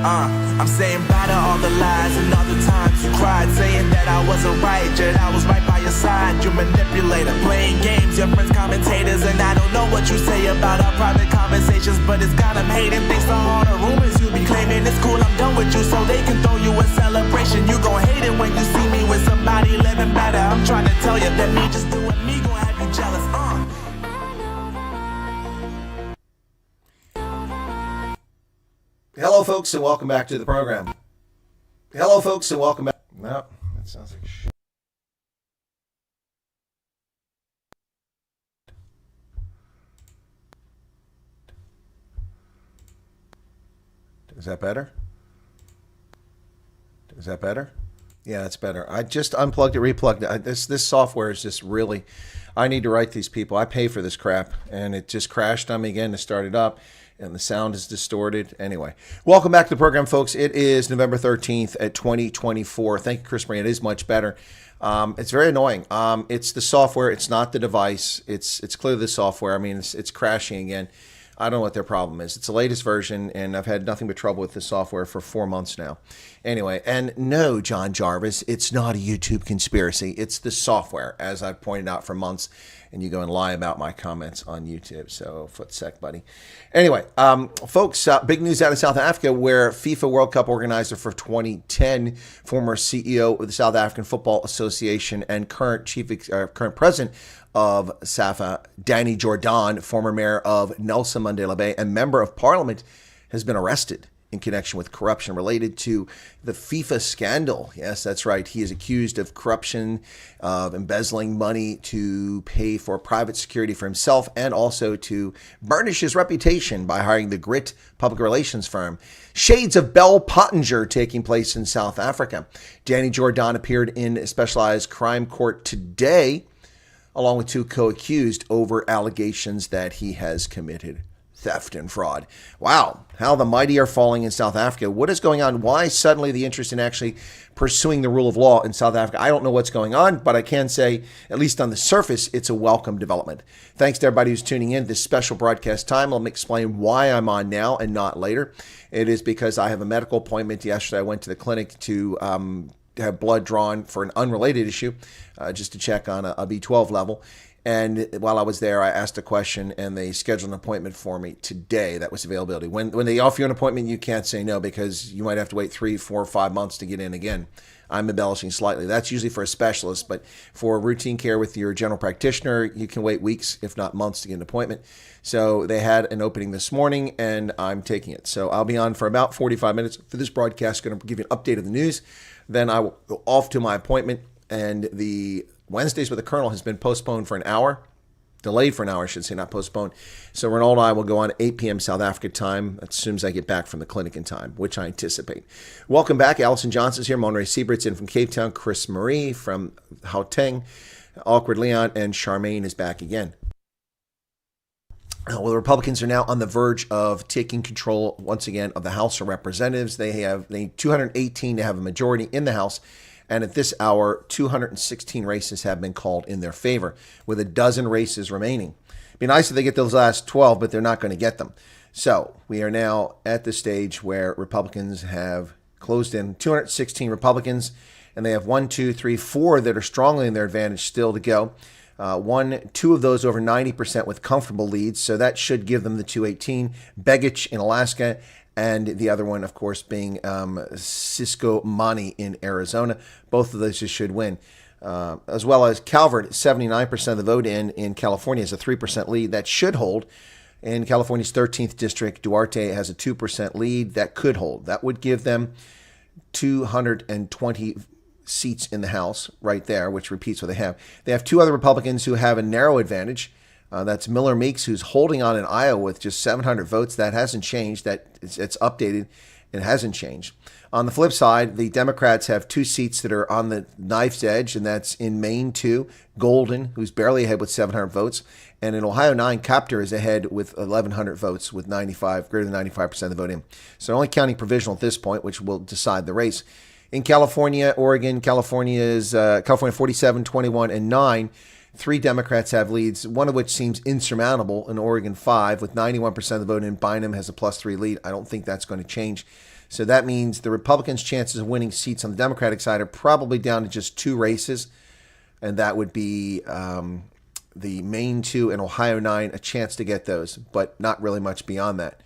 I'm saying bye to all the lies and all the times you cried, saying that I wasn't right, yet I was right by your side. You manipulator, playing games, your friends commentators, and I don't know what you say about our private conversations, but it's got them hating. Thanks to all the rumors you be claiming. It's cool, I'm done with you, so they can throw you a celebration. You gon' hate it when you see me with somebody living better. I'm trying to tell you that me just doing me gon' have you jealous. Hello, folks, and welcome back to the program. Hello, folks, and welcome back. No, that sounds like shit. Is that better? Is that better? Yeah, that's better. I just unplugged it, replugged it. This software is just really... I need to write these people. I pay for this crap, and it just crashed on me again to start it up, and the sound is distorted. Anyway, welcome back to the program, folks. It is November 13th at 2024. Thank you, Chris Wyatt. It is much better. It's very annoying. It's the software. It's not the device. It's clearly the software. I mean, it's crashing again. I don't know what their problem is. It's the latest version, and I've had nothing but trouble with the software for 4 months now. Anyway, and no, John Jarvis, it's not a YouTube conspiracy. It's the software, as I've pointed out for months, and you go and lie about my comments on YouTube. So, footsec, buddy. Anyway, folks, big news out of South Africa, where FIFA World Cup organizer for 2010, former CEO of the South African Football Association and current president of SAFA, Danny Jordaan, former mayor of Nelson Mandela Bay and member of parliament, has been arrested in connection with corruption related to the FIFA scandal. Yes, that's right. He is accused of corruption, of embezzling money to pay for private security for himself and also to burnish his reputation by hiring the Grit public relations firm. Shades of Bell Pottinger taking place in South Africa. Danny Jordaan appeared in a specialized crime court today, along with two co-accused over allegations that he has committed theft and fraud. Wow, how the mighty are falling in South Africa. What is going on? Why suddenly the interest in actually pursuing the rule of law in South Africa? I don't know what's going on, but I can say, at least on the surface, it's a welcome development. Thanks to everybody who's tuning in this special broadcast time. Let me explain why I'm on now and not later. It is because I have a medical appointment. Yesterday I went to the clinic to have blood drawn for an unrelated issue, just to check on a B12 level. And while I was there, I asked a question, and they scheduled an appointment for me today. That was availability. When they offer you an appointment, you can't say no, because you might have to wait 3, 4, 5 months to get in again. I'm embellishing slightly. That's usually for a specialist, but for routine care with your general practitioner, you can wait weeks, if not months, to get an appointment. So they had an opening this morning, and I'm taking it. So I'll be on for about 45 minutes for this broadcast. Going to give you an update of the news. Then I will go off to my appointment, and the Wednesdays with the Colonel has been postponed for an hour. Delayed for an hour, I should say, not postponed. So Ronaldo and I will go on at 8 p.m. South Africa time as soon as I get back from the clinic in time, which I anticipate. Welcome back. Allison Johnson's here. Monterey Siebert's in from Cape Town. Chris Marie from Gauteng. Awkward Leon and Charmaine is back again. Well, the Republicans are now on the verge of taking control once again of the House of Representatives. They need 218 to have a majority in the House. And at this hour, 216 races have been called in their favor, with a dozen races remaining. It'd be nice if they get those last 12, but they're not going to get them. So we are now at the stage where Republicans have closed in 216 Republicans, and they have 1, 2, 3, 4 that are strongly in their advantage still to go. 1, 2 of those over 90% with comfortable leads, so that should give them the 218. Begich in Alaska, and the other one, of course, being Cisco Mani in Arizona. Both of those should win. As well as Calvert, 79% of the vote in California has a 3% lead. That should hold. In California's 13th district, Duarte has a 2% lead. That could hold. That would give them 220 seats in the House right there, which repeats what they have. They have 2 other Republicans who have a narrow advantage. That's Miller Meeks, who's holding on in Iowa with just 700 votes. That hasn't changed. It's updated. It hasn't changed. On the flip side, the Democrats have 2 seats that are on the knife's edge, and that's in Maine 2, Golden, who's barely ahead with 700 votes, and in Ohio 9, Copter is ahead with 1,100 votes with greater than 95% of the vote in. So only counting provisional at this point, which will decide the race. In California, Oregon, California is 47, 21, and 9. 3 Democrats have leads, one of which seems insurmountable. In Oregon, 5 with 91% of the vote in. Bynum has a +3 lead. I don't think that's going to change. So that means the Republicans' chances of winning seats on the Democratic side are probably down to just 2 races, and that would be the Maine 2 and Ohio 9, a chance to get those, but not really much beyond that.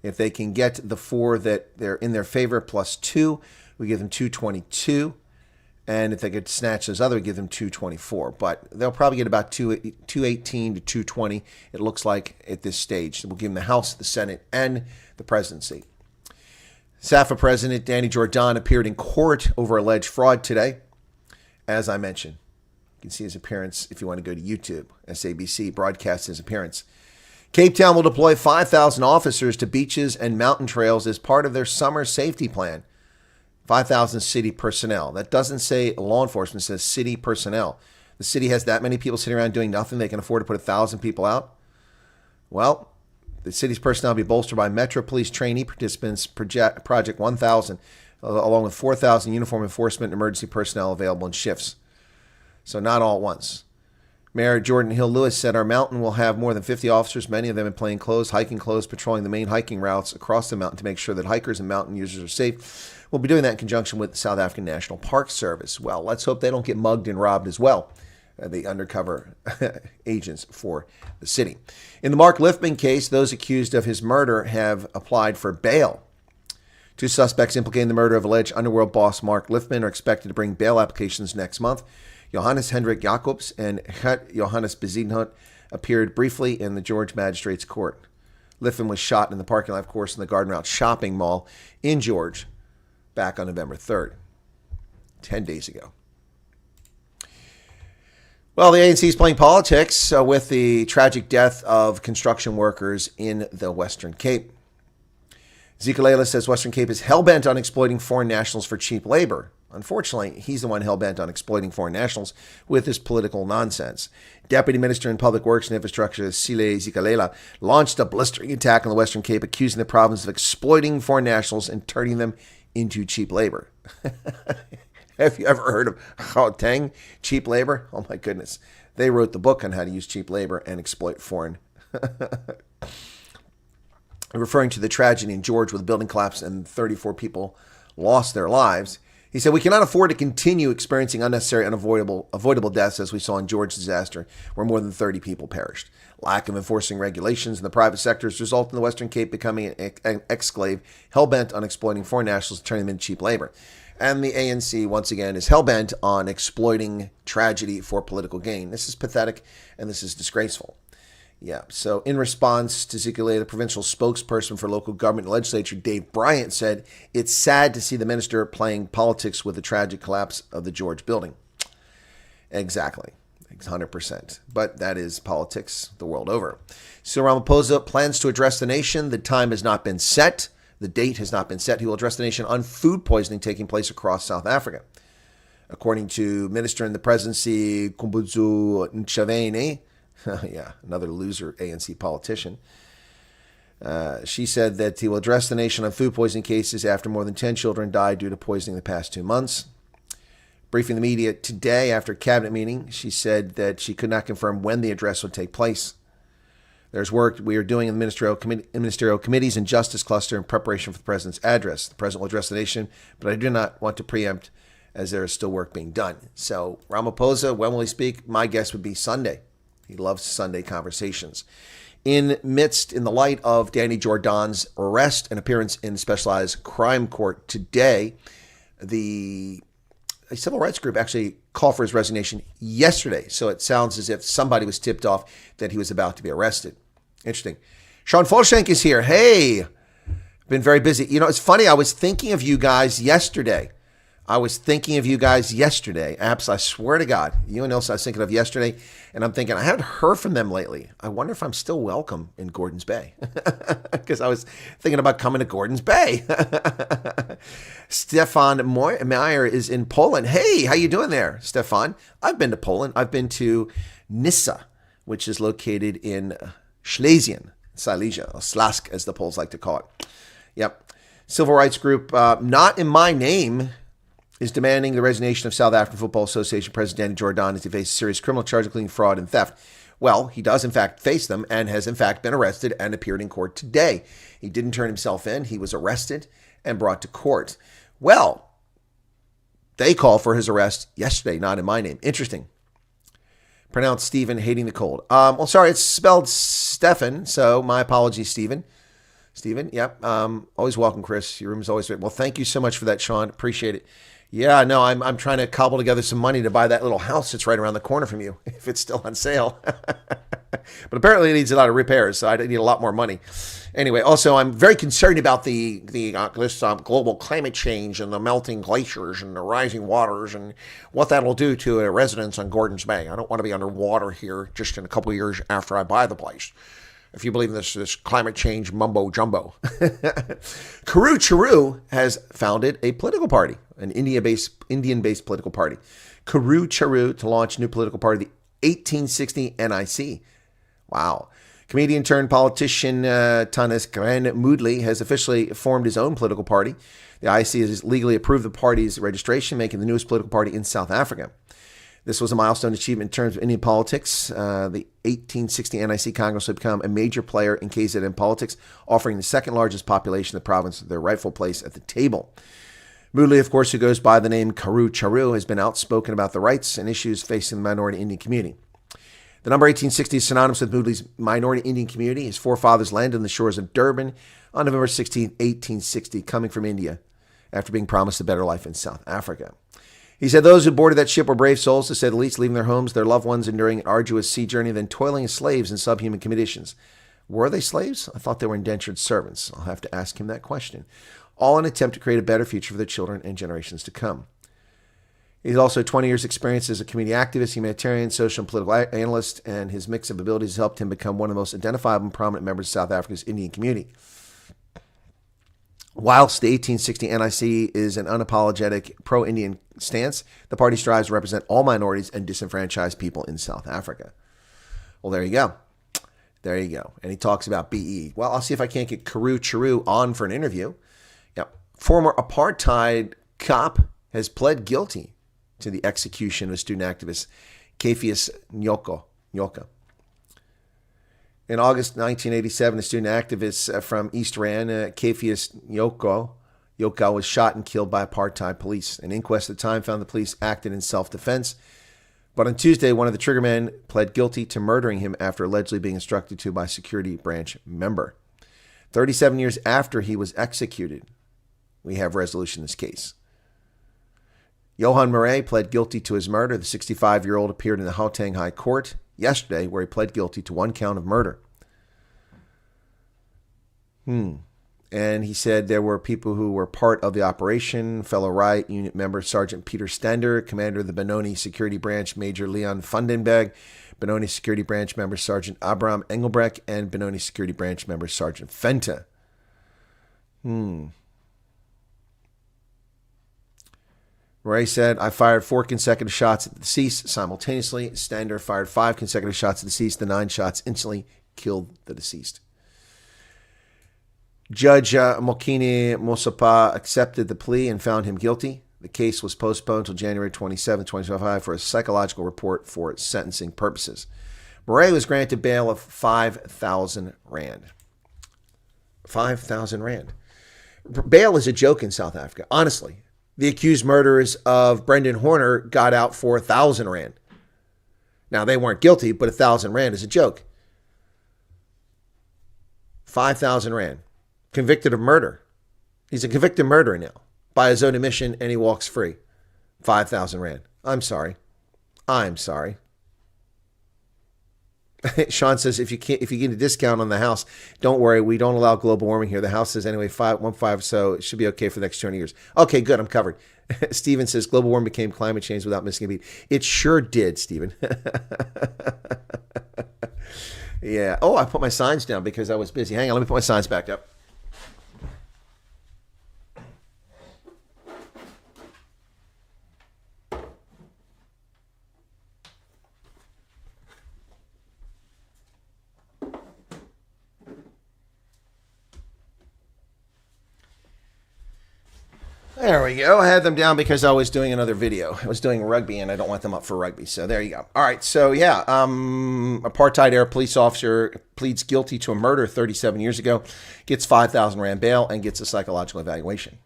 If they can get the 4 that they're in their favor plus 2, we give them 222. And if they could snatch those other, we give them 224. But they'll probably get about 218 to 220, it looks like, at this stage. So we'll give them the House, the Senate, and the presidency. SAFA President Danny Jordaan appeared in court over alleged fraud today. As I mentioned, you can see his appearance if you want to go to YouTube. SABC broadcasts his appearance. Cape Town will deploy 5,000 officers to beaches and mountain trails as part of their summer safety plan. 5,000 city personnel. That doesn't say law enforcement, it says city personnel. The city has that many people sitting around doing nothing. They can afford to put 1,000 people out. Well, the city's personnel will be bolstered by Metro Police trainee participants, Project 1,000, along with 4,000 uniform enforcement and emergency personnel available in shifts. So not all at once. Mayor Jordan Hill Lewis said our mountain will have more than 50 officers, many of them in plain clothes, hiking clothes, patrolling the main hiking routes across the mountain to make sure that hikers and mountain users are safe. We'll be doing that in conjunction with the South African National Park Service. Well, let's hope they don't get mugged and robbed as well, the undercover agents for the city. In the Mark Liffman case, those accused of his murder have applied for bail. 2 suspects implicated in the murder of alleged underworld boss Mark Liffman are expected to bring bail applications next month. Johannes Hendrik Jacobs and Heth Johannes Bezuidenhout appeared briefly in the George Magistrates Court. Liffman was shot in the parking lot, of course, in the Garden Route shopping mall in George back on November 3rd, 10 days ago. Well, the ANC is playing politics with the tragic death of construction workers in the Western Cape. Zikalela says Western Cape is hell-bent on exploiting foreign nationals for cheap labor. Unfortunately, he's the one hell-bent on exploiting foreign nationals with his political nonsense. Deputy Minister in Public Works and Infrastructure, Sile Zikalela, launched a blistering attack on the Western Cape, accusing the province of exploiting foreign nationals and turning them into cheap labor. Have you ever heard of Gauteng cheap labor? Oh my goodness. They wrote the book on how to use cheap labor and exploit foreign. Referring to the tragedy in George where the building collapsed and 34 people lost their lives, he said, we cannot afford to continue experiencing unnecessary, avoidable deaths as we saw in George's disaster, where more than 30 people perished. Lack of enforcing regulations in the private sector has resulted in the Western Cape becoming an exclave, hell-bent on exploiting foreign nationals and turning them into cheap labor. And the ANC, once again, is hell-bent on exploiting tragedy for political gain. This is pathetic, and this is disgraceful. Yeah, so in response to Zikalela, the provincial spokesperson for local government and legislature, Dave Bryant, said, it's sad to see the minister playing politics with the tragic collapse of the George building. Exactly, 100%. But that is politics the world over. So Ramaphosa plans to address the nation. The time has not been set. The date has not been set. He will address the nation on food poisoning taking place across South Africa. According to Minister in the Presidency, Kumbutsu Nchaveni, yeah, another loser ANC politician. She said that he will address the nation on food poisoning cases after more than 10 children died due to poisoning the past 2 months. Briefing the media today after a cabinet meeting, she said that she could not confirm when the address would take place. There's work we are doing in the ministerial committees and justice cluster in preparation for the president's address. The president will address the nation, but I do not want to preempt as there is still work being done. So Ramaphosa, when will he speak? My guess would be Sunday. He loves Sunday conversations. In the light of Danny Jordaan's arrest and appearance in the specialized crime court today, a civil rights group actually called for his resignation yesterday. So it sounds as if somebody was tipped off that he was about to be arrested. Interesting. Sean Folshank is here. Hey, been very busy. You know, it's funny. I was thinking of you guys yesterday. Apps, I swear to God, you and Elsa I was thinking of yesterday, and I'm thinking, I haven't heard from them lately. I wonder if I'm still welcome in Gordon's Bay. Because I was thinking about coming to Gordon's Bay. Stefan Meyer is in Poland. Hey, how you doing there, Stefan? I've been to Poland. I've been to Nyssa, which is located in Silesia, or Slask, as the Poles like to call it. Yep. Civil rights group, not in my name, is demanding the resignation of South African Football Association President Danny Jordaan as he faces serious criminal charges including fraud and theft. Well, he does in fact face them and has in fact been arrested and appeared in court today. He didn't turn himself in. He was arrested and brought to court. Well, they called for his arrest yesterday, not in my name. Interesting. Pronounced Stephen, hating the cold. Well, sorry, it's spelled Stefan, so my apologies, Stephen. Stephen, yep. Always welcome, Chris. Your room is always great. Well, thank you so much for that, Sean. Appreciate it. Yeah, no, I'm trying to cobble together some money to buy that little house that's right around the corner from you, if it's still on sale. But apparently it needs a lot of repairs, so I need a lot more money. Anyway, also, I'm very concerned about this global climate change and the melting glaciers and the rising waters and what that'll do to a residence on Gordon's Bay. I don't want to be underwater here just in a couple of years after I buy the place. If you believe in this climate change mumbo jumbo. Karu Chu has founded a political party, an Indian-based political party. Karu Chu to launch new political party, the 1860 NIC. Wow. Comedian turned politician Tanis Gran Moodley has officially formed his own political party. The IC has legally approved the party's registration, making the newest political party in South Africa. This was a milestone achievement in terms of Indian politics. The 1860 NIC Congress will become a major player in KZN politics, offering the second largest population of the province their rightful place at the table. Moodley, of course, who goes by the name Karu Chu, has been outspoken about the rights and issues facing the minority Indian community. The number 1860 is synonymous with Moodley's minority Indian community. His forefathers landed on the shores of Durban on November 16, 1860, coming from India after being promised a better life in South Africa. He said those who boarded that ship were brave souls, to say the least, leaving their homes, their loved ones, enduring an arduous sea journey, then toiling as slaves in subhuman conditions. Were they slaves? I thought they were indentured servants. I'll have to ask him that question. All in an attempt to create a better future for their children and generations to come. He's also 20 years' experience as a community activist, humanitarian, social and political analyst, and his mix of abilities helped him become one of the most identifiable and prominent members of South Africa's Indian community. Whilst the 1860 NIC is an unapologetic pro-Indian stance, the party strives to represent all minorities and disenfranchised people in South Africa. Well, there you go. There you go. And he talks about BE. Well, I'll see if I can't get Karu Chu on for an interview. Now, former apartheid cop has pled guilty to the execution of student activist Cephas Nyoka. In August 1987, a student activist from East Rand, Cephas Nyoka, was shot and killed by apartheid police. An inquest at the time found the police acted in self-defense. But on Tuesday, one of the triggermen pled guilty to murdering him after allegedly being instructed to by a security branch member. 37 years after he was executed, we have resolution in this case. Johan Morray pled guilty to his murder. The 65-year-old appeared in the Gauteng High Court yesterday, where he pled guilty to one count of murder. And he said there were people who were part of the operation, fellow riot unit member Sergeant Peter Stender, commander of the Benoni Security Branch Major Leon Fundenberg, Benoni Security Branch member Sergeant Abraham Engelbrecht, and Benoni Security Branch member Sergeant Fenta. Morray said, I fired 4 consecutive shots at the deceased simultaneously. Stender fired 5 consecutive shots at the deceased. The 9 shots instantly killed the deceased. Judge Mokini Mosapa accepted the plea and found him guilty. The case was postponed until January 27, 2025 for a psychological report for sentencing purposes. Morray was granted bail of 5,000 rand. 5,000 rand. Bail is a joke in South Africa, honestly. The accused murderers of Brendan Horner got out for 1,000 rand. Now, they weren't guilty, but 1,000 rand is a joke. 5,000 rand. Convicted of murder. He's a convicted murderer now by his own admission, and he walks free. 5,000 rand. I'm sorry. Sean says if you get a discount on the house, don't worry. We don't allow global warming here. The house is anyway 515, so it should be okay for the next 20 years. Okay, good. I'm covered. Steven says global warming became climate change without missing a beat. It sure did, Steven. Yeah. Oh, I put my signs down because I was busy. Hang on. Let me put my signs back up. There we go. I had them down because I was doing another video. I was doing rugby, and I don't want them up for rugby. So there you go. All right. So yeah, apartheid-era police officer pleads guilty to a murder 37 years ago, gets 5,000 rand bail, and gets a psychological evaluation.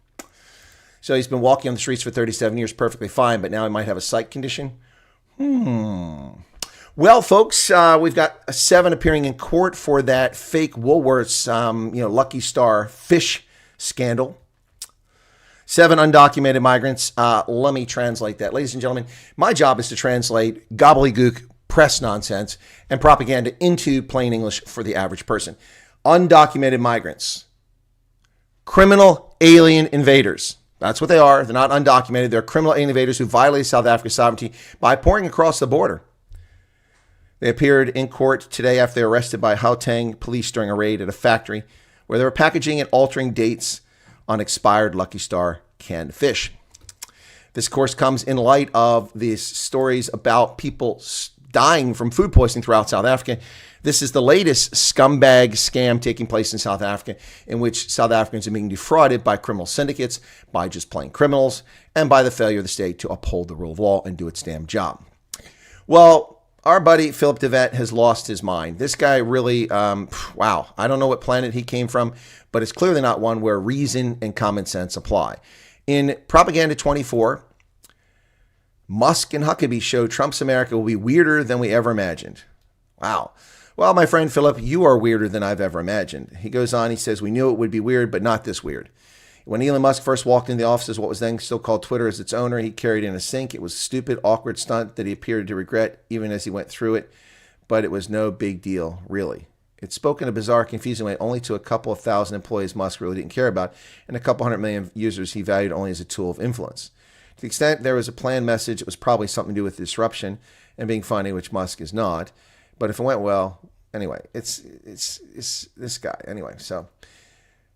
So he's been walking on the streets for 37 years, perfectly fine, but now he might have a psych condition. Well, folks, we've got 7 appearing in court for that fake Woolworths, Lucky Star fish scandal. 7 undocumented migrants. Let me translate that. Ladies and gentlemen, my job is to translate gobbledygook press nonsense and propaganda into plain English for the average person. Undocumented migrants. Criminal alien invaders. That's what they are. They're not undocumented. They're criminal alien invaders who violated South Africa's sovereignty by pouring across the border. They appeared in court today after they were arrested by Gauteng police during a raid at a factory where they were packaging and altering dates on expired Lucky Star canned fish. This, of course, comes in light of these stories about people dying from food poisoning throughout South Africa. This is the latest scumbag scam taking place in South Africa, in which South Africans are being defrauded by criminal syndicates, by just plain criminals, and by the failure of the state to uphold the rule of law and do its damn job. Well, our buddy Philip de Wet has lost his mind. This guy really, wow, I don't know what planet he came from, but it's clearly not one where reason and common sense apply. In Propaganda 24, Musk and Huckabee show Trump's America will be weirder than we ever imagined. Wow. Well, my friend Philip, you are weirder than I've ever imagined. He goes on, he says, we knew it would be weird, but not this weird. When Elon Musk first walked into the office as what was then still called Twitter as its owner, he carried in a sink. It was a stupid, awkward stunt that he appeared to regret even as he went through it, but it was no big deal, really. It spoke in a bizarre, confusing way only to a couple of thousand employees Musk really didn't care about, and a couple 100 million users he valued only as a tool of influence. To the extent there was a planned message, it was probably something to do with disruption and being funny, which Musk is not. But if it went well, anyway, it's this guy. Anyway, so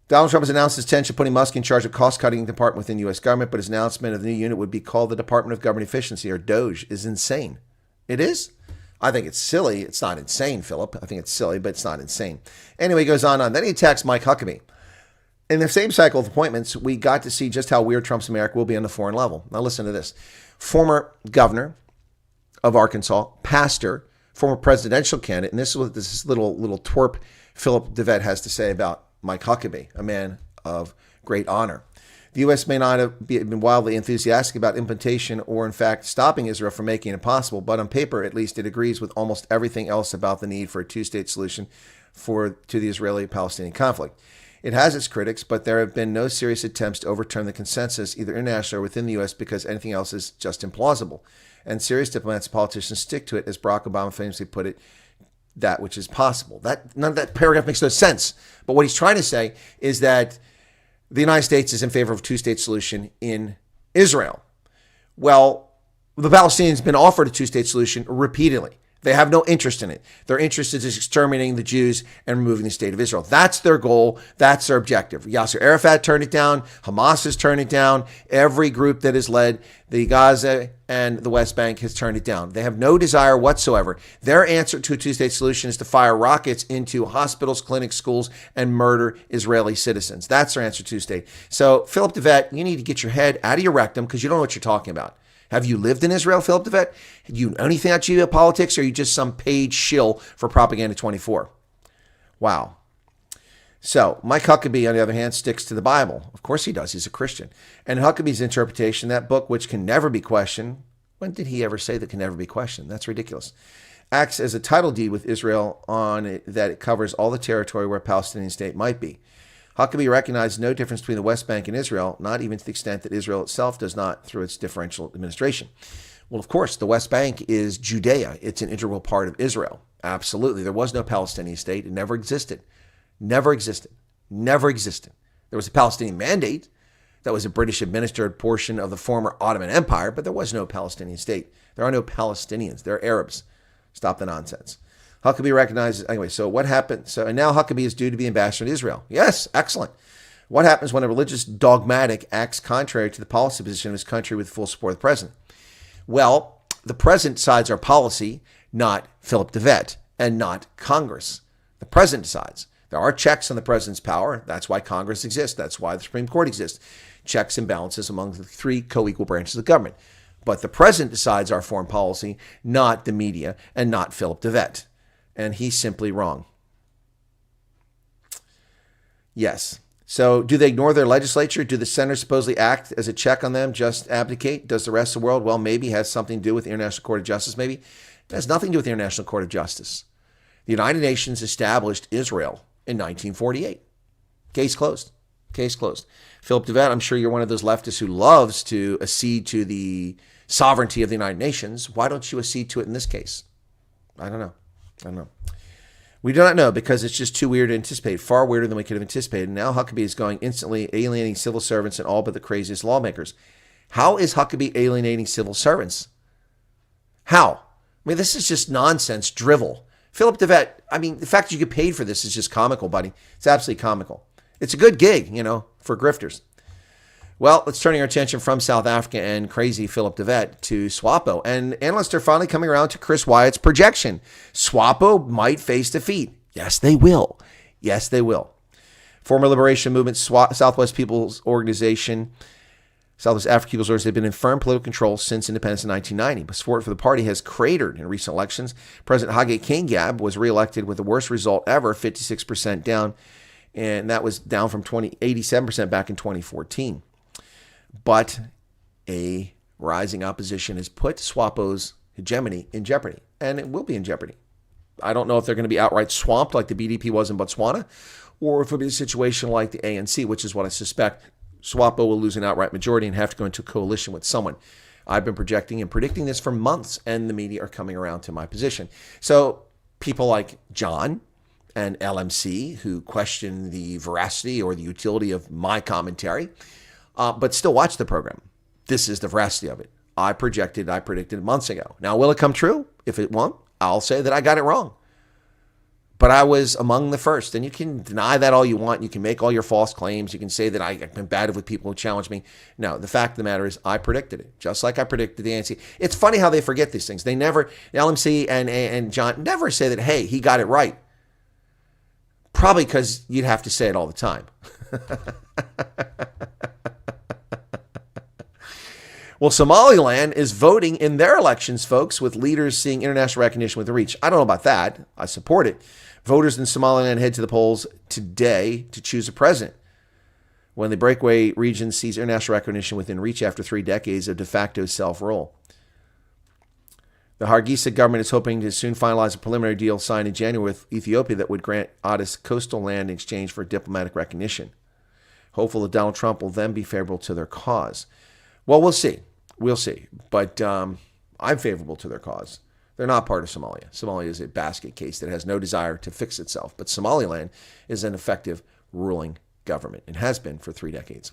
Donald Trump has announced his intention of putting Musk in charge of cost-cutting department within the U.S. government, but his announcement of the new unit would be called the Department of Government Efficiency, or DOGE, is insane. It is? I think it's silly. It's not insane, Philip. I think it's silly, but it's not insane. Anyway, he goes on. Then he attacks Mike Huckabee. In the same cycle of appointments, we got to see just how weird Trump's America will be on the foreign level. Now listen to this. Former governor of Arkansas, pastor, former presidential candidate, and this is what this little twerp Philip de Wet has to say about Mike Huckabee, a man of great honor. The U.S. may not have been wildly enthusiastic about implementation or, in fact, stopping Israel from making it possible, but on paper, at least, it agrees with almost everything else about the need for a two-state solution to the Israeli-Palestinian conflict. It has its critics, but there have been no serious attempts to overturn the consensus, either internationally or within the U.S., because anything else is just implausible. And serious diplomats and politicians stick to it, as Barack Obama famously put it, that which is possible. None of that paragraph makes no sense. But what he's trying to say is that the United States is in favor of a two-state solution in Israel. Well, the Palestinians have been offered a two-state solution repeatedly. They have no interest in it. Their interest is exterminating the Jews and removing the state of Israel. That's their goal. That's their objective. Yasser Arafat turned it down. Hamas has turned it down. Every group that has led the Gaza and the West Bank has turned it down. They have no desire whatsoever. Their answer to a two-state solution is to fire rockets into hospitals, clinics, schools, and murder Israeli citizens. That's their answer to two-state. So, Philip de Wet, you need to get your head out of your rectum because you don't know what you're talking about. Have you lived in Israel, Philip de Wet? Do you know anything about geopolitics, or are you just some paid shill for Propaganda 24? Wow. So, Mike Huckabee, on the other hand, sticks to the Bible. Of course he does. He's a Christian. And Huckabee's interpretation, that book which can never be questioned, when did he ever say that can never be questioned? That's ridiculous. Acts as a title deed with Israel on it, that it covers all the territory where a Palestinian state might be. Huckabee recognized no difference between the West Bank and Israel, not even to the extent that Israel itself does not through its differential administration. Well, of course, the West Bank is Judea. It's an integral part of Israel. Absolutely. There was no Palestinian state. It never existed. Never existed. Never existed. There was a Palestinian mandate that was a British-administered portion of the former Ottoman Empire, but there was no Palestinian state. There are no Palestinians. They're Arabs. Stop the nonsense. Huckabee recognizes, anyway, so what happened? And now Huckabee is due to be ambassador to Israel. Yes, excellent. What happens when a religious dogmatic acts contrary to the policy position of his country with full support of the president? Well, the president decides our policy, not Philip de Wet, and not Congress. The president decides. There are checks on the president's power. That's why Congress exists. That's why the Supreme Court exists. checks and balances among the three co-equal branches of government. But the president decides our foreign policy, not the media and not Philip DeVette. And he's simply wrong. Yes. So do they ignore their legislature? Do the senators supposedly act as a check on them, just abdicate? Does the rest of the world? Well, maybe has something to do with the International Court of Justice, maybe. It has nothing to do with the International Court of Justice. The United Nations established Israel in 1948. Case closed. Case closed. Philip DeVette, I'm sure you're one of those leftists who loves to accede to the sovereignty of the United Nations. Why don't you accede to it in this case? I don't know. We do not know because it's just too weird to anticipate, far weirder than we could have anticipated. Now Huckabee is going instantly alienating civil servants and all but the craziest lawmakers. How is Huckabee alienating civil servants? How? I mean, this is just nonsense, drivel. Philip DeVette, I mean, the fact that you get paid for this is just comical, buddy. It's absolutely comical. It's a good gig, for grifters. Well, let's turn our attention from South Africa and crazy Philip DeVette to Swapo. And analysts are finally coming around to Chris Wyatt's projection. Swapo might face defeat. Yes, they will. Yes, they will. Former Liberation Movement, Southwest People's Organization, Southwest African People's Organization, have been in firm political control since independence in 1990. But support for the party has cratered in recent elections. President Hage Geingob was reelected with the worst result ever, 56% down. And that was down from 87% back in 2014. But a rising opposition has put Swapo's hegemony in jeopardy, and it will be in jeopardy. I don't know if they're going to be outright swamped like the BDP was in Botswana, or if it'll be a situation like the ANC, which is what I suspect. Swapo will lose an outright majority and have to go into a coalition with someone. I've been projecting and predicting this for months, and the media are coming around to my position. So people like John and LMC, who question the veracity or the utility of my commentary, but still watch the program. This is the veracity of it. I predicted months ago. Now, will it come true? If it won't, I'll say that I got it wrong. But I was among the first. And you can deny that all you want. You can make all your false claims. You can say that I've been bad with people who challenge me. No, the fact of the matter is I predicted it, just like I predicted the ANC. It's funny how they forget these things. They never, LMC and John never say that, hey, he got it right. Probably because you'd have to say it all the time. Well, Somaliland is voting in their elections, folks, with leaders seeing international recognition with the reach. I don't know about that. I support it. Voters in Somaliland head to the polls today to choose a president. When the breakaway region sees international recognition within reach after 3 decades of de facto self-rule. The Hargeisa government is hoping to soon finalize a preliminary deal signed in January with Ethiopia that would grant Addis coastal land in exchange for diplomatic recognition. Hopeful that Donald Trump will then be favorable to their cause. Well, we'll see. We'll see. But I'm favorable to their cause. They're not part of Somalia. Somalia is a basket case that has no desire to fix itself. But Somaliland is an effective ruling government and has been for 3 decades.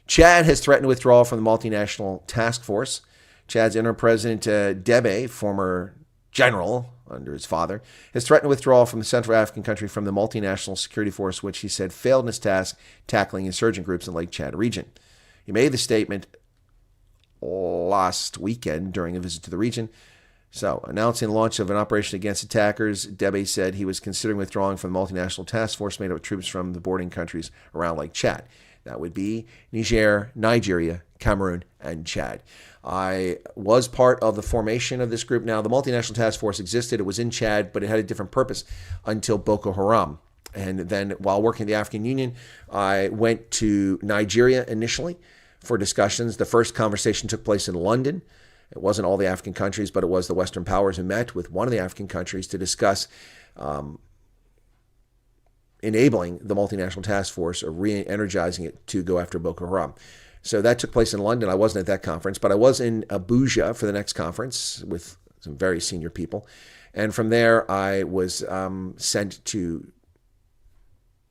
Chad has threatened withdrawal from the multinational task force. Chad's interim president, Debe, former general under his father, has threatened withdrawal from the Central African country from the multinational security force, which he said failed in its task tackling insurgent groups in Lake Chad region. He made the statement last weekend during a visit to the region. So, announcing the launch of an operation against attackers, Debe said he was considering withdrawing from the multinational task force made up of troops from the bordering countries around Lake Chad. That would be Niger, Nigeria, Cameroon, and Chad. I was part of the formation of this group. Now, the multinational task force existed. It was in Chad, but it had a different purpose until Boko Haram. And then while working at the African Union, I went to Nigeria initially for discussions. The first conversation took place in London. It wasn't all the African countries, but it was the Western powers who met with one of the African countries to discuss enabling the multinational task force or re-energizing it to go after Boko Haram. So that took place in London. I wasn't at that conference, but I was in Abuja for the next conference with some very senior people. And from there, I was sent to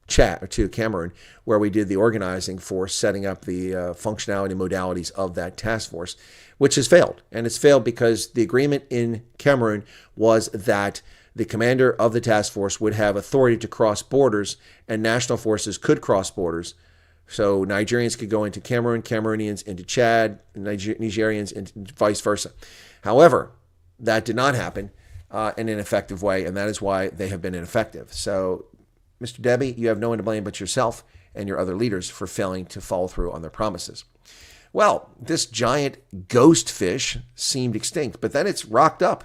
Cameroon, where we did the organizing for setting up the functionality and modalities of that task force, which has failed. And it's failed because the agreement in Cameroon was that the commander of the task force would have authority to cross borders, and national forces could cross borders. So Nigerians could go into Cameroon, Cameroonians into Chad, Nigerians into vice versa. However, that did not happen in an effective way, and that is why they have been ineffective. So, Mr. Debe, you have no one to blame but yourself, and your other leaders for failing to follow through on their promises. Well, this giant ghost fish seemed extinct, but then it's rocked up.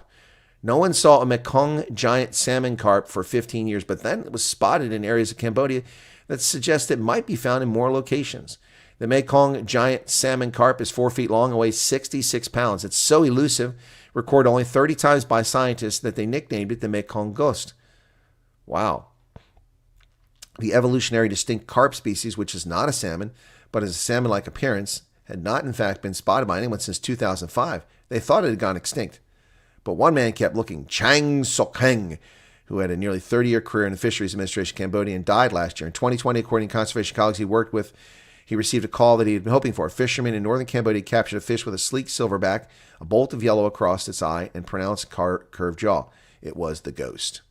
No one saw a Mekong giant salmon carp for 15 years, but then it was spotted in areas of Cambodia that suggest it might be found in more locations. The Mekong giant salmon carp is 4 feet long and weighs 66 pounds. It's so elusive, recorded only 30 times by scientists, that they nicknamed it the Mong Ghost. Wow. The evolutionary distinct carp species, which is not a salmon, but has a salmon-like appearance, had not in fact been spotted by anyone since 2005. They thought it had gone extinct. But one man kept looking, Chang Sok-heng, who had a nearly 30-year career in the Fisheries Administration of Cambodia and died last year. In 2020, according to conservation colleagues he worked with, he received a call that he had been hoping for. A fisherman in northern Cambodia captured a fish with a sleek silverback, a bolt of yellow across its eye, and pronounced curved jaw. It was the ghost.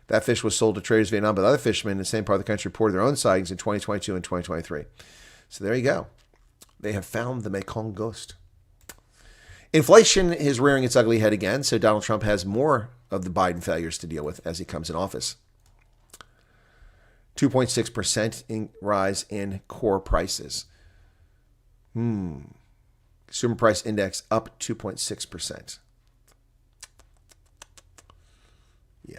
That fish was sold to traders in Vietnam, but other fishermen in the same part of the country reported their own sightings in 2022 and 2023. So there you go. They have found the Mekong ghost. Inflation is rearing its ugly head again, so Donald Trump has more of the Biden failures to deal with as he comes in office. 2.6% rise in core prices. Consumer price index up 2.6%. Yeah.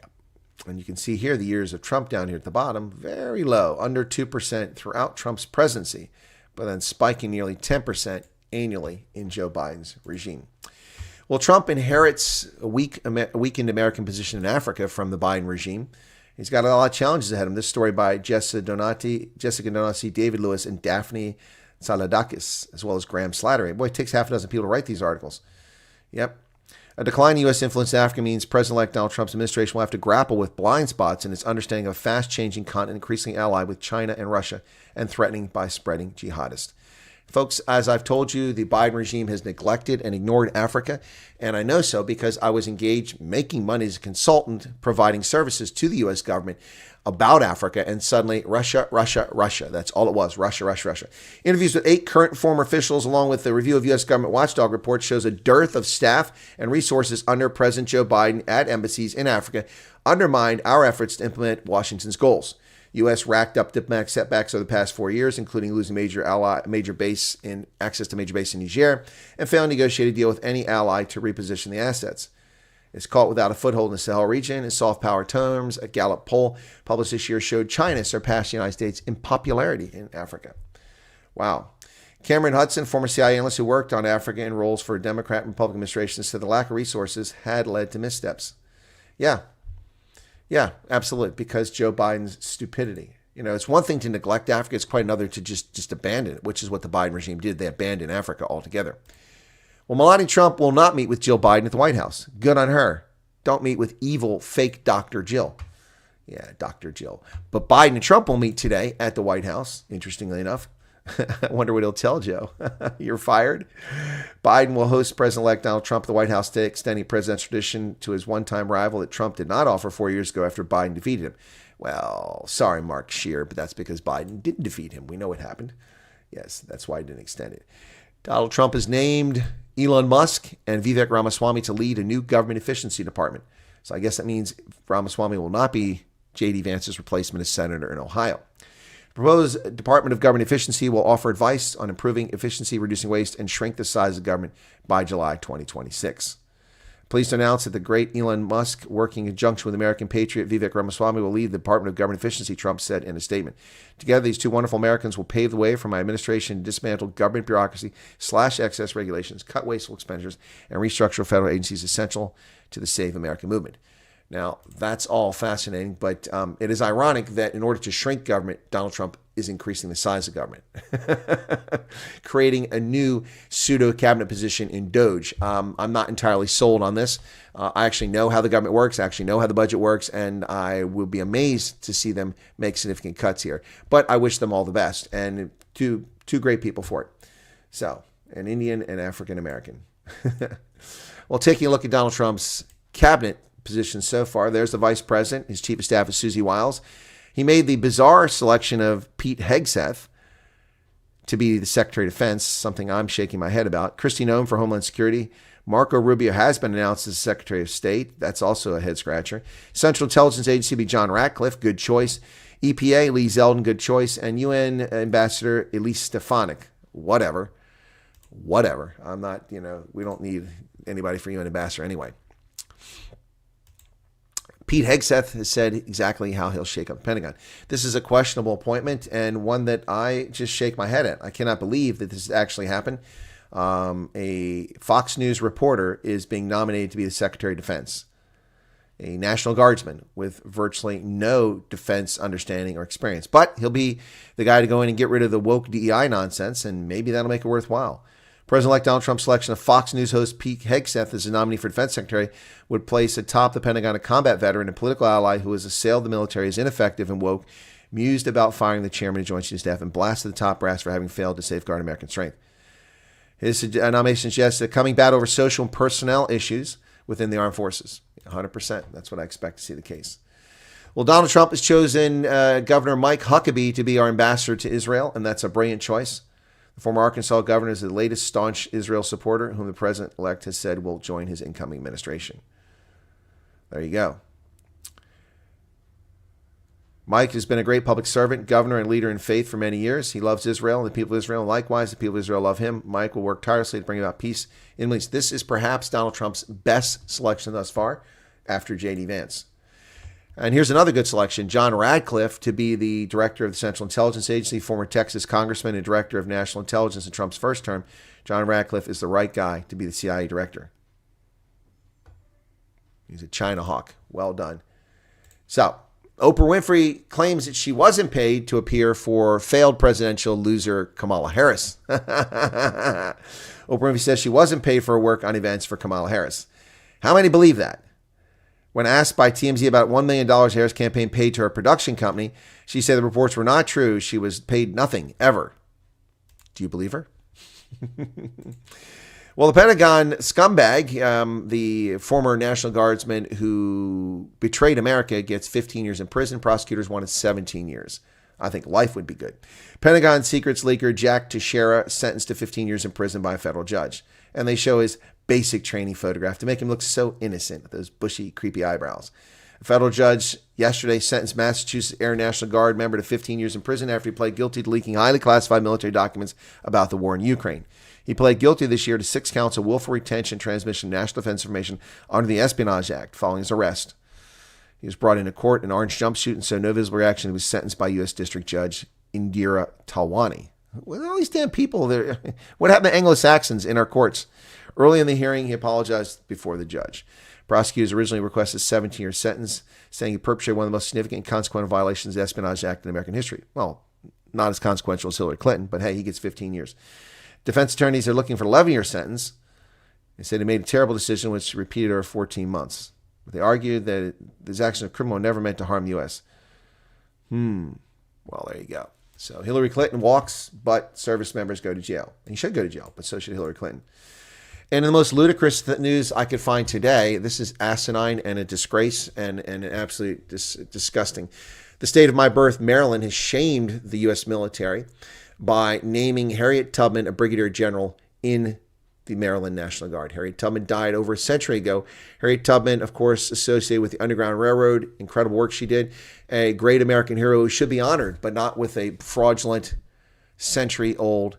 And you can see here the years of Trump down here at the bottom, very low, under 2% throughout Trump's presidency, but then spiking nearly 10% annually in Joe Biden's regime. Well, Trump inherits a weakened American position in Africa from the Biden regime. He's got a lot of challenges ahead of him. This story by Jessica Donati, David Lewis, and Daphne Saladakis, as well as Graham Slattery. Boy, it takes half a dozen people to write these articles. Yep. A decline in U.S. influence in Africa means President-elect Donald Trump's administration will have to grapple with blind spots in its understanding of a fast-changing continent increasingly allied with China and Russia and threatening by spreading jihadists. Folks, as I've told you, the Biden regime has neglected and ignored Africa, and I know so because I was engaged making money as a consultant providing services to the U.S. government about Africa, and suddenly Russia. That's all it was, Russia. Interviews with 8 current and former officials, along with the review of U.S. government watchdog reports, shows a dearth of staff and resources under President Joe Biden at embassies in Africa undermined our efforts to implement Washington's goals. U.S. racked up diplomatic setbacks over the past 4 years, including losing major base in Niger, and failing to negotiate a deal with any ally to reposition the assets. It's caught without a foothold in the Sahel region. In soft power terms, a Gallup poll published this year showed China surpassed the United States in popularity in Africa. Wow. Cameron Hudson, former CIA analyst who worked on Africa in roles for Democrat and Republican administrations, said the lack of resources had led to missteps. Yeah, absolutely, because Joe Biden's stupidity. You know, it's one thing to neglect Africa. It's quite another to just abandon it, which is what the Biden regime did. They abandoned Africa altogether. Well, Melania Trump will not meet with Jill Biden at the White House. Good on her. Don't meet with evil, fake Dr. Jill. Yeah, Dr. Jill. But Biden and Trump will meet today at the White House, interestingly enough. I wonder what he'll tell Joe. You're fired. Biden will host President-elect Donald Trump at the White House today, extending presidential tradition to his one-time rival that Trump did not offer 4 years ago after Biden defeated him. Well, sorry, Mark Scheer, but that's because Biden didn't defeat him. We know what happened. Yes, that's why he didn't extend it. Donald Trump has named Elon Musk and Vivek Ramaswamy to lead a new government efficiency department. So I guess that means Ramaswamy will not be J.D. Vance's replacement as senator in Ohio. The proposed Department of Government Efficiency will offer advice on improving efficiency, reducing waste, and shrink the size of government by July 2026. Pleased to announce that the great Elon Musk, working in conjunction with American patriot Vivek Ramaswamy, will lead the Department of Government Efficiency, Trump said in a statement. Together, these two wonderful Americans will pave the way for my administration to dismantle government bureaucracy, slash excess regulations, cut wasteful expenditures, and restructure federal agencies essential to the Save America movement. Now, that's all fascinating, but it is ironic that in order to shrink government, Donald Trump is increasing the size of government, creating a new pseudo-cabinet position in DOGE. I'm not entirely sold on this. I actually know how the government works. I actually know how the budget works, and I will be amazed to see them make significant cuts here. But I wish them all the best, and two great people for it. So, an Indian and African American. Well, taking a look at Donald Trump's cabinet position so far, there's the vice president. His chief of staff is Susie Wiles. He made the bizarre selection of Pete Hegseth to be the Secretary of Defense, something I'm shaking my head about. Kristi Noem for Homeland Security. Marco Rubio has been announced as Secretary of State. That's also a head-scratcher. Central Intelligence Agency will be John Ratcliffe. Good choice. EPA, Lee Zeldin, good choice. And UN Ambassador Elise Stefanik, whatever. I'm not, we don't need anybody for UN Ambassador anyway. Pete Hegseth has said exactly how he'll shake up the Pentagon. This is a questionable appointment and one that I just shake my head at. I cannot believe that this actually happened. A Fox News reporter is being nominated to be the Secretary of Defense, a National Guardsman with virtually no defense understanding or experience. But he'll be the guy to go in and get rid of the woke DEI nonsense, and maybe that'll make it worthwhile. President-elect Donald Trump's selection of Fox News host Pete Hegseth as a nominee for Defense Secretary would place atop the Pentagon a combat veteran and political ally who has assailed the military as ineffective and woke, mused about firing the chairman of Joint Chiefs of Staff, and blasted the top brass for having failed to safeguard American strength. His nomination suggests a coming battle over social and personnel issues within the armed forces. 100%. That's what I expect to see the case. Well, Donald Trump has chosen Governor Mike Huckabee to be our ambassador to Israel, and that's a brilliant choice. The former Arkansas governor is the latest staunch Israel supporter whom the president-elect has said will join his incoming administration. There you go. Mike has been a great public servant, governor, and leader in faith for many years. He loves Israel and the people of Israel. Likewise, the people of Israel love him. Mike will work tirelessly to bring about peace in the Middle East. This is perhaps Donald Trump's best selection thus far after J.D. Vance. And here's another good selection, John Ratcliffe to be the director of the Central Intelligence Agency, former Texas congressman and director of national intelligence in Trump's first term. John Ratcliffe is the right guy to be the CIA director. He's a China hawk. Well done. So, Oprah Winfrey claims that she wasn't paid to appear for failed presidential loser Camala Harris. Oprah Winfrey says she wasn't paid for her work on events for Camala Harris. How many believe that? When asked by TMZ about $1 million Harris campaign paid to her production company, she said the reports were not true. She was paid nothing, ever. Do you believe her? Well, the Pentagon scumbag, the former National Guardsman who betrayed America, gets 15 years in prison. Prosecutors wanted 17 years. I think life would be good. Pentagon secrets leaker Jack Teixeira sentenced to 15 years in prison by a federal judge. And they show his basic training photograph to make him look so innocent with those bushy, creepy eyebrows. A federal judge yesterday sentenced Massachusetts Air National Guard member to 15 years in prison after he pled guilty to leaking highly classified military documents about the war in Ukraine. He pled guilty this year to 6 counts of willful retention and transmission of national defense information under the Espionage Act following his arrest. He was brought into court in an orange jumpsuit and showed no visible reaction. He was sentenced by U.S. District Judge Indira Talwani. What are all these damn people there? What happened to Anglo-Saxons in our courts? Early in the hearing, he apologized before the judge. Prosecutors originally requested a 17-year sentence, saying he perpetrated one of the most significant and consequential violations of the Espionage Act in American history. Well, not as consequential as Hillary Clinton, but hey, he gets 15 years. Defense attorneys are looking for an 11-year sentence. They said he made a terrible decision, which repeated over 14 months. But they argued that this action of criminal never meant to harm the U.S. Well, there you go. So Hillary Clinton walks, but service members go to jail. And he should go to jail, but so should Hillary Clinton. And in the most ludicrous news I could find today, this is asinine and a disgrace and absolutely disgusting. The state of my birth, Maryland, has shamed the U.S. military by naming Harriet Tubman a brigadier general in the Maryland National Guard. Harriet Tubman died over a century ago. Harriet Tubman, of course, associated with the Underground Railroad, incredible work she did, a great American hero who should be honored, but not with a fraudulent, century-old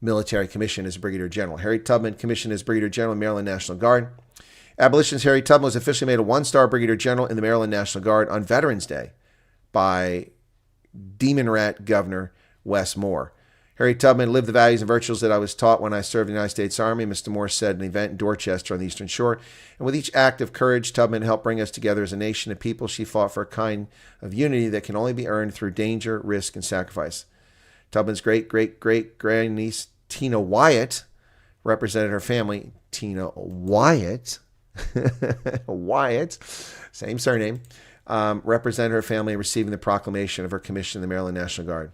military commission as Brigadier General. Harriet Tubman commissioned as Brigadier General in the Maryland National Guard. Abolitionist Harriet Tubman was officially made a 1-star Brigadier General in the Maryland National Guard on Veterans Day by Demon Rat Governor Wes Moore. Harriet Tubman lived the values and virtues that I was taught when I served in the United States Army, Mr. Moore said at an event in Dorchester on the Eastern Shore. And with each act of courage, Tubman helped bring us together as a nation of people. She fought for a kind of unity that can only be earned through danger, risk, and sacrifice. Tubman's great-great-great-grandniece, Tina Wyatt, represented her family. Tina Wyatt, Wyatt, same surname, represented her family in receiving the proclamation of her commission in the Maryland National Guard.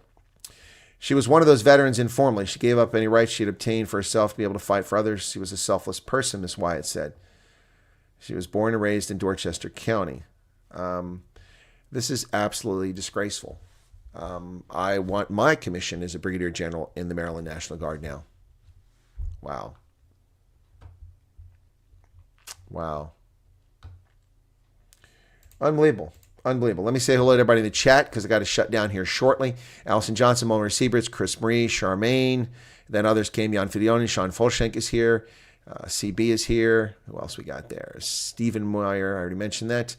She was one of those veterans informally. She gave up any rights she had obtained for herself to be able to fight for others. She was a selfless person, Miss Wyatt said. She was born and raised in Dorchester County. This is absolutely disgraceful. I want my commission as a Brigadier General in the Maryland National Guard now. Wow. Wow. Unbelievable. Unbelievable. Let me say hello to everybody in the chat because I got to shut down here shortly. Allison Johnson, Mulner Sieberts, Chris Marie, Charmaine. Then others came. Jan Fidioni, Sean Folshank is here. CB is here. Who else we got there? Stephen Meyer. I already mentioned that.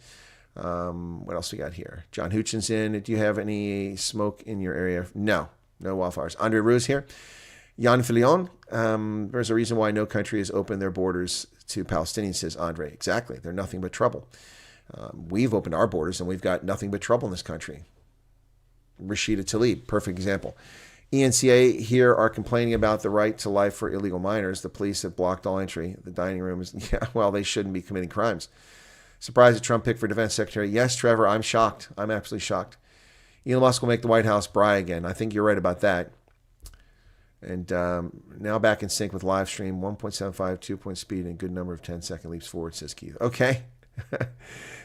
What else we got here? John Hutchins in. Do you have any smoke in your area? No wildfires. Andre Ruse here. Jan Filion. There's a reason why no country has opened their borders to Palestinians, says Andre. Exactly. They're nothing but trouble. We've opened our borders and we've got nothing but trouble in this country. Rashida Tlaib, perfect example. ENCA here are complaining about the right to life for illegal minors. The police have blocked all entry. The dining room is, they shouldn't be committing crimes. Surprised that Trump picked for defense secretary. Yes, Trevor, I'm shocked. I'm absolutely shocked. Elon Musk will make the White House Bry again. I think you're right about that. And now back in sync with live stream, 1.75, 2-point speed, and a good number of 10-second leaps forward, says Keith. Okay.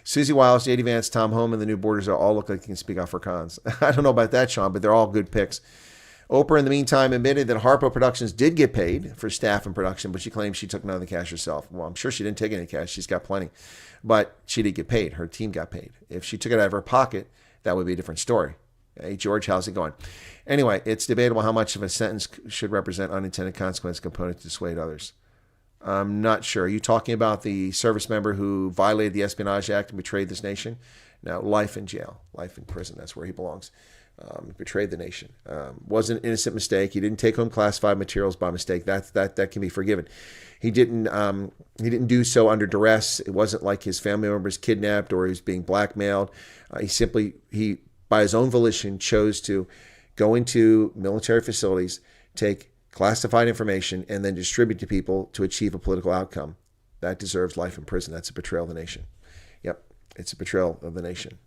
Susie Wiles, J.D. Vance, Tom Homan, the new borders all look like they can speak Afrikaans. I don't know about that, Sean, but they're all good picks. Oprah, in the meantime, admitted that Harpo Productions did get paid for staff and production, but she claims she took none of the cash herself. Well, I'm sure she didn't take any cash. She's got plenty. But she did get paid. Her team got paid. If she took it out of her pocket, that would be a different story. Hey, George, how's it going? Anyway, it's debatable how much of a sentence should represent unintended consequence component to dissuade others. I'm not sure. Are you talking about the service member who violated the Espionage Act and betrayed this nation? Now, life in jail, life in prison. That's where he belongs. Betrayed the nation. Was an innocent mistake. He didn't take home classified materials by mistake. That can be forgiven. He didn't do so under duress. It wasn't like his family members kidnapped or he was being blackmailed. He by his own volition chose to go into military facilities, take classified information, and then distribute to people to achieve a political outcome. That deserves life in prison. That's a betrayal of the nation. Yep, it's a betrayal of the nation.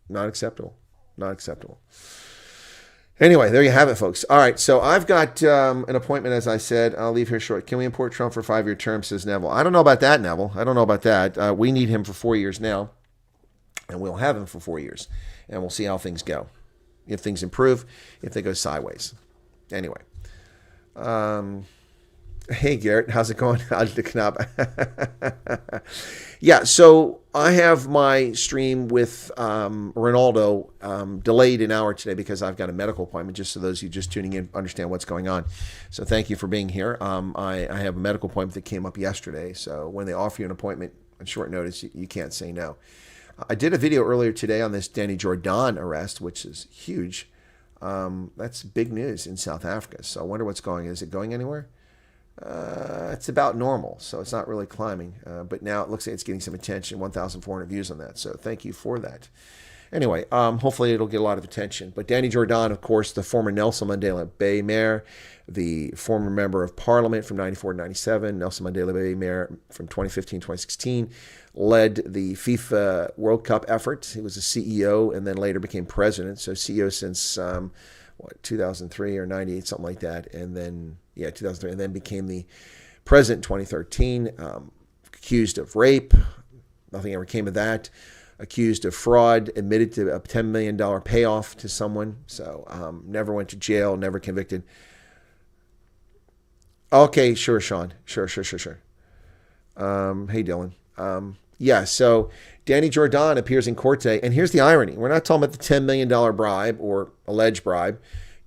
Not acceptable. Not acceptable. Anyway, there you have it, folks. All right, so I've got an appointment, as I said. I'll leave here short. Can we import Trump for a 5-year term, says Neville. I don't know about that, Neville. I don't know about that. We need him for 4 years now, and we'll have him for 4 years, and we'll see how things go. If things improve, if they go sideways. Anyway. Hey, Garrett, how's it going? Yeah, so I have my stream with Ronaldo delayed an hour today because I've got a medical appointment, just so those of you just tuning in understand what's going on. So thank you for being here. I have a medical appointment that came up yesterday, so when they offer you an appointment on short notice, you can't say no. I did a video earlier today on this Danny Jordaan arrest, which is huge. That's big news in South Africa. So I wonder what's going on. Is it going anywhere? It's about normal, so it's not really climbing. But now it looks like it's getting some attention, 1,400 views on that. So thank you for that. Anyway, hopefully it'll get a lot of attention. But Danny Jordaan, of course, the former Nelson Mandela Bay Mayor, the former member of Parliament from 94 to 97, Nelson Mandela Bay Mayor from 2015 to 2016, led the FIFA World Cup effort. He was a CEO and then later became president. So CEO since 2003 or 98, something like that. And then, 2003, and then became the president in 2013, accused of rape. Nothing ever came of that. Accused of fraud, admitted to a $10 million payoff to someone. So never went to jail, never convicted. Okay, sure, Sean. Sure. Hey, Dylan. So Danny Jordaan appears in court today. And here's the irony. We're not talking about the $10 million bribe or alleged bribe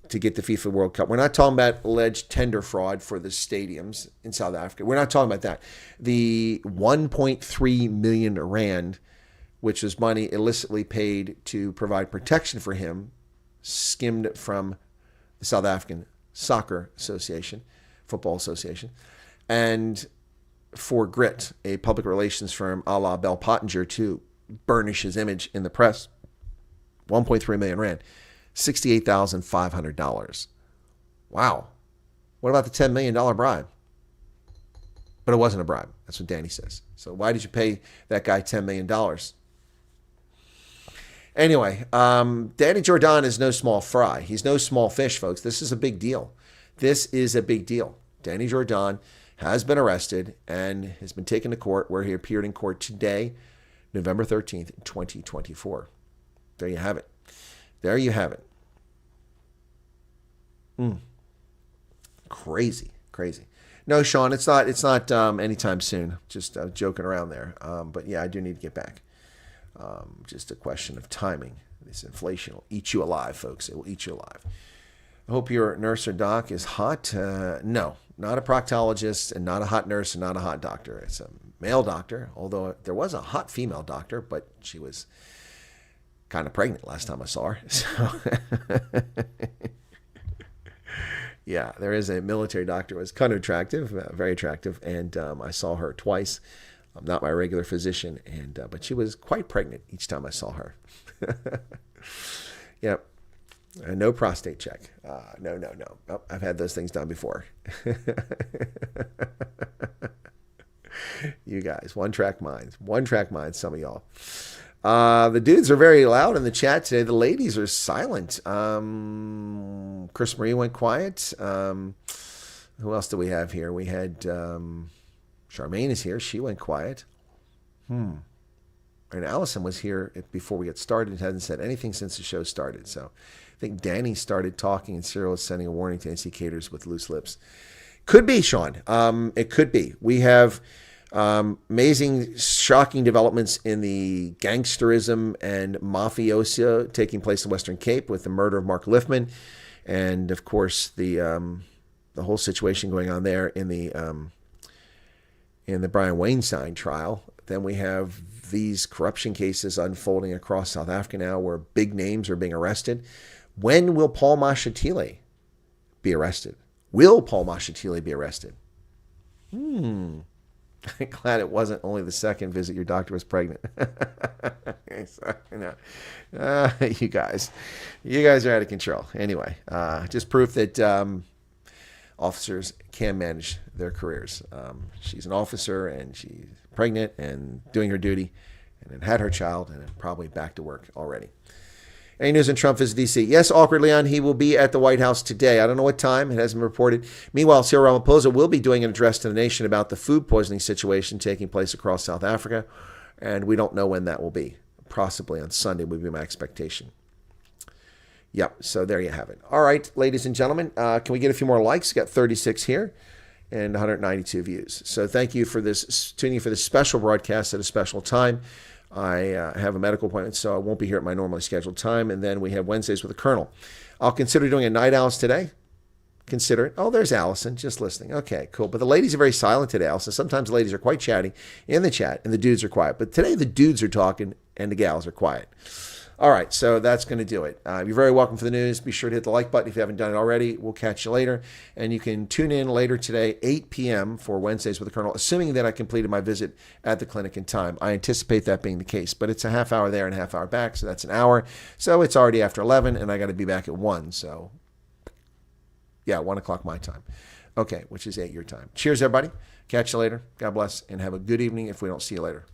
to get the FIFA World Cup. We're not talking about alleged tender fraud for the stadiums in South Africa. We're not talking about that. The 1.3 million rand, which was money illicitly paid to provide protection for him, skimmed from the South African Soccer Association, Football Association, and for Grit, a public relations firm a la Bell Pottinger, to burnish his image in the press. 1.3 million rand, $68,500. Wow. What about the $10 million bribe? But it wasn't a bribe. That's what Danny says. So why did you pay that guy $10 million? Anyway, Danny Jordaan is no small fry. He's no small fish, folks. This is a big deal. This is a big deal. Danny Jordaan has been arrested and has been taken to court, where he appeared in court today, November 13th, 2024. There you have it. There you have it. Crazy. No, Sean, it's not anytime soon. Just joking around there. But yeah, I do need to get back. Just a question of timing. This inflation will eat you alive, folks. It will eat you alive. I hope your nurse or doc is hot. No, not a proctologist and not a hot nurse and not a hot doctor. It's a male doctor, although there was a hot female doctor, but she was kind of pregnant last time I saw her. So yeah, there is a military doctor who was kind of attractive, very attractive, and I saw her twice. I'm not my regular physician, and but she was quite pregnant each time I saw her. Yep. No prostate check. No. Oh, I've had those things done before. You guys, one-track minds, some of y'all. The dudes are very loud in the chat today. The ladies are silent. Chris Marie went quiet. Who else do we have here? We had Charmaine is here. She went quiet. And Allison was here before we get started. Hasn't said anything since the show started. So I think Danny started talking and Cyril is sending a warning to NC-caters with loose lips. Could be, Sean. It could be. We have amazing, shocking developments in the gangsterism and mafioso taking place in Western Cape with the murder of Mark Liffman. And, of course, the whole situation going on there in the Brian Weinstein trial. Then we have these corruption cases unfolding across South Africa now where big names are being arrested. When will Paul Mashatile be arrested? Will Paul Mashatile be arrested? I'm glad it wasn't only the second visit your doctor was pregnant. You guys are out of control. Anyway, just proof that officers can manage their careers. She's an officer and she's pregnant and doing her duty and then had her child and probably back to work already. Any news on Trump visits D.C.? Yes, Awkward Leon, he will be at the White House today. I don't know what time. It hasn't been reported. Meanwhile, Cyril Ramaphosa will be doing an address to the nation about the food poisoning situation taking place across South Africa, and we don't know when that will be. Possibly on Sunday would be my expectation. Yep, so there you have it. All right, ladies and gentlemen, can we get a few more likes? Got 36 here and 192 views. So thank you for tuning in for this special broadcast at a special time. I have a medical appointment, so I won't be here at my normally scheduled time. And then we have Wednesdays with the Colonel. I'll consider doing a night owls today. Consider it. Oh, there's Allison just listening. Okay, cool. But the ladies are very silent today, Allison. Sometimes the ladies are quite chatty in the chat, and the dudes are quiet. But today the dudes are talking, and the gals are quiet. All right, so that's going to do it. You're very welcome for the news. Be sure to hit the like button if you haven't done it already. We'll catch you later. And you can tune in later today, 8 p.m. for Wednesdays with the Colonel, assuming that I completed my visit at the clinic in time. I anticipate that being the case, but it's a half hour there and a half hour back, so that's an hour. So it's already after 11, and I got to be back at 1. So, yeah, 1 o'clock my time. Okay, which is 8 your time. Cheers, everybody. Catch you later. God bless, and have a good evening if we don't see you later.